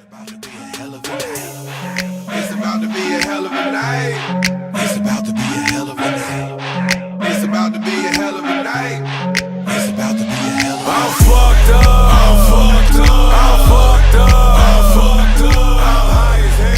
about to be a hell of a night. It's about to be a hell of a night. It's about to be a hell of a night. It's about to be a hell of a night. It's about to be a hell of a night. I'm fucked up. I'm fucked up. I'm fucked up. I'm fucked up. I'm high as hell.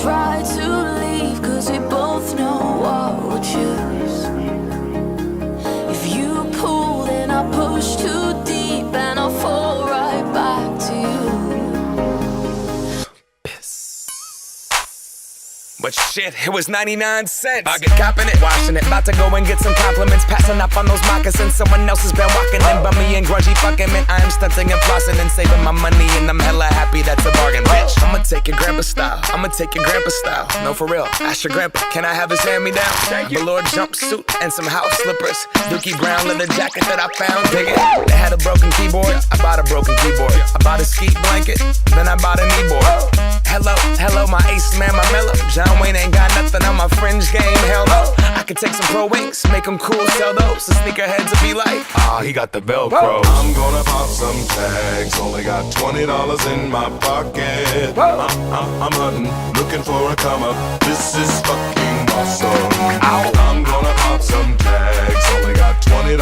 Try to leave, cause we both know what we'll choose. If you pull, then I push too deep and I'll fall right back to you. But shit, it was 99 cents. I get copping it, washing it. About to go and get some compliments. Passing up on those moccasins. Someone else has been walking in. Bummy and grungy fucking man. I am stunting and flossing and saving my money. And I'm hella happy that's a bargain, bitch. I'ma take your grandpa style. I'ma take your grandpa style. No, for real. Ask your grandpa, can I have his hand-me-down? Velour jumpsuit and some house slippers. Dookie brown leather jacket that I found. Dig it. They had a broken keyboard. I bought a broken keyboard. I bought a ski blanket. Then I bought a kneeboard. Hello, my ace man, my mellow. John Wayne ain't got nothing on my fringe game, hell no. I could take some pro wings, make them cool, sell those. The sneakerheads will be like, he got the Velcro. I'm gonna pop some tags, only got $20 in my pocket. I'm hunting, looking for a come up. This is fucking awesome. I'm gonna pop some tags, only got $20